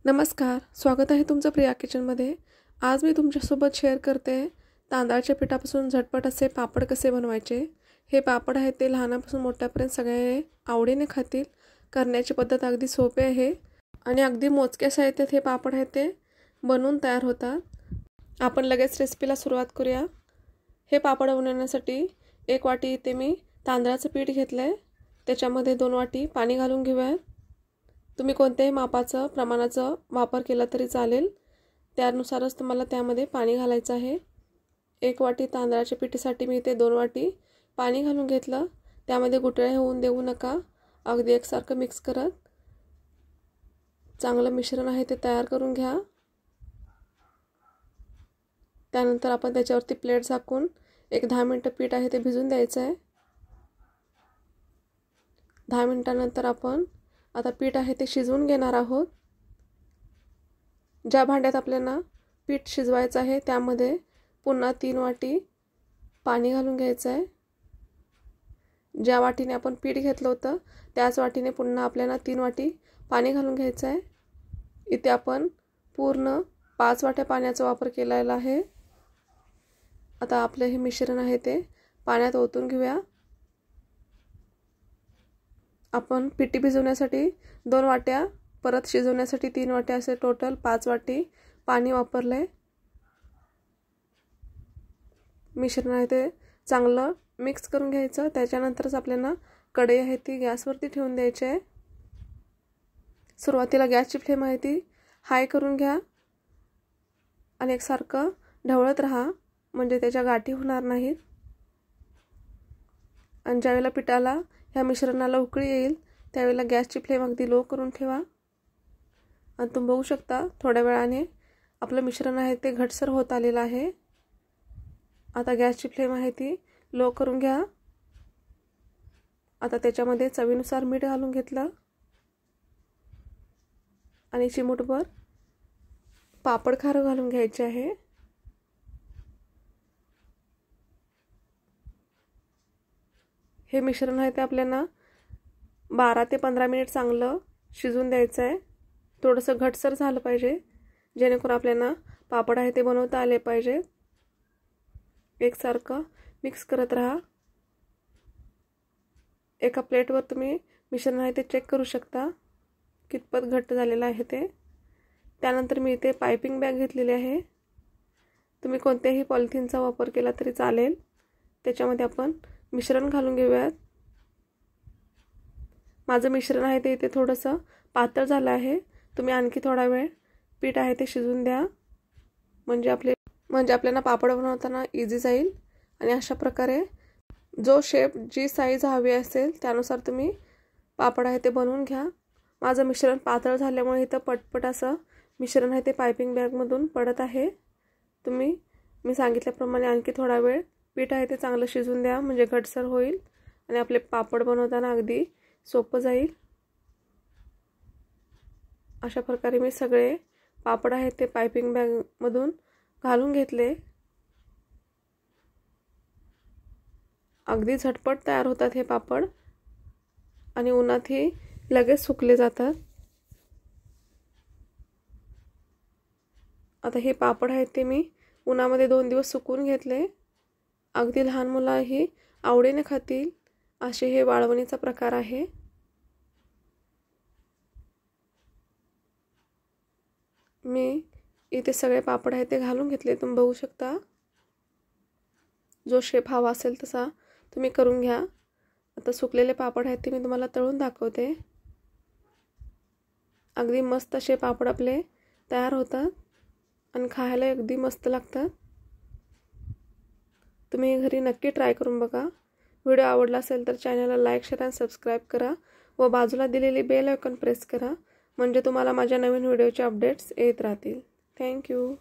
नमस्कार, स्वागत आहे तुमचं प्रिया किचनमध्ये। आज मी तुमच्यासोबत शेअर करते तांदळाच्या पिठापासून झटपट असे पापड कसे बनवायचे। हे पापड आहेत ते लहानापासून मोठ्यापर्यंत सगळे आवडीने खातील। करण्याची पद्धत अगदी सोपी आहे आणि अगदी मोजक्या साहित्यात हे पापड आहेत ते बनवून तयार होतात। आपण लगेच रेसिपीला सुरुवात करूया। हे पापड बनवण्यासाठी 1 वाटी इथे मी तांदळाचं पीठ घेतलंय। त्याच्यामध्ये 2 वाटी पाणी घालून घेऊया। तुम्ही कोणत्याही मापाचं प्रमाणाचं वापर केला तरी चालेल, त्यानुसारच तुम्हाला त्यामध्ये पाणी घालायचं आहे। 1 वाटी तांदळाच्या पिठीसाठी मी इथे 2 वाटी पाणी घालून घेतलं। त्यामध्ये गुठळे होऊन देऊ नका, अगदी एकसारखं मिक्स करत चांगलं मिश्रण आहे ते तयार करून घ्या। त्यानंतर आपण त्याच्यावरती प्लेट झाकून 10 मिनिटं पीठ आहे ते भिजून द्यायचं आहे। 10 मिनिटांनंतर आपण आता पीठ आहे ते शिजवून घेणार आहोत। ज्या भांड्यात आपल्याला पीठ शिजवायचं आहे त्यामध्ये पुन्हा 3 वाटी पाणी घालून घ्यायचं आहे। ज्या वाटीने आपण पीठ घेतलं होतं त्याच वाटीने पुन्हा आपल्याला 3 वाटी पाणी घालून घ्यायचं आहे। इथे आपण पूर्ण 5 वाट्या पाण्याचा वापर केलेला आहे। आता आपलं हे मिश्रण आहे ते पाण्यात ओतून घेऊया। आपण पिठी भिजवण्यासाठी 2 वाट्या, परत शिजवण्यासाठी 3 वाट्या, असे टोटल 5 वाटी पाणी वापरले। मिश्रण आहे ते चांगलं मिक्स करून घ्यायचं। त्याच्यानंतरच आपल्याला कढई आहे ती गॅसवरती ठेवून द्यायची आहे। सुरुवातीला गॅसची फ्लेम आहे ती हाय करून घ्या आणि एकसारखं ढवळत राहा, म्हणजे त्याच्या गाठी होणार नाहीत। आणि ज्यावेळेला पिठाला ह्या मिश्रणाला उकळी येईल त्यावेळेला गॅसची फ्लेम अगदी लो करून ठेवा। आणि तुम्ही बघू शकता थोड्या वेळाने आपलं मिश्रण आहे ते घटसर होत आलेलं आहे। आता गॅसची फ्लेम आहे ती लो करून घ्या। आता त्याच्यामध्ये चवीनुसार मीठ घालून घेतलं आणि चिमूटभर पापड खार घालून घ्यायचे आहे। हे मिश्रण आहे ते आपल्याला 12 ते 15 मिनिट चांगलं शिजून द्यायचं आहे। थोडंसं घटसर झालं पाहिजे, जेणेकरून आपल्याला पापड आहे ते बनवता आले पाहिजे। एकसारखं मिक्स करत राहा। एका प्लेटवर तुम्ही मिश्रण आहे ते चेक करू शकता कितपत घट्ट झालेलं आहे ते। त्यानंतर मी इथे पायपिंग बॅग घेतलेली आहे। तुम्ही कोणत्याही पॉलिथिनचा वापर केला तरी चालेल। त्याच्यामध्ये आपण मिश्रण घालून घेऊयात। माझं मिश्रण आहे ते इथे थोडंसं पातळ झालं आहे। तुम्ही आणखी थोडा वेळ पीठ आहे ते शिजून द्या, म्हणजे आपल्याला पापड बनवताना इझी जाईल। आणि अशा प्रकारे जो शेप, जी साईज हवी असेल त्यानुसार तुम्ही पापड आहे ते बनवून घ्या। माझं मिश्रण पातळ झाल्यामुळे इथं पटपट असं मिश्रण आहे ते पायपिंग बॅगमधून पडत आहे। मी सांगितल्याप्रमाणे आणखी थोडा वेळ पीठ आहे ते चांगलं शिजून द्या, म्हणजे घटसर होईल आणि आपले पापड बनवताना अगदी सोपं जाईल। अशा प्रकारे मी सगळे पापड आहेत ते पायपिंग बॅगमधून घालून घेतले। अगदी झटपट तयार होतात हे पापड आणि उन्हातही लगेच सुकले जातात। आता हे पापड आहेत ते मी उन्हामध्ये 2 दिवस सुकवून घेतले। अगदी लहान मुलंही आवडीने खातील असे हे वाळवणीचा प्रकार आहे। मी इथे सगळे पापड आहेत ते घालून घेतले। तुम्ही बघू शकता जो शेप हवा असेल तसा तुम्ही करून घ्या। आता सुकलेले पापड आहेत ते मी तुम्हाला तळून दाखवते। अगदी मस्त असे पापड आपले तयार होतात आणि खायला अगदी मस्त लागतात। तुम्ही घरी नक्की ट्राय करून बघा। व्हिडिओ आवडला असेल तर चॅनलला लाईक, शेअर आणि सबस्क्राईब करा व बाजूला दिलेली बेल आयकॉन प्रेस करा, म्हणजे तुम्हाला माझ्या नवीन व्हिडिओचे अपडेट्स येत राहतील। Thank you.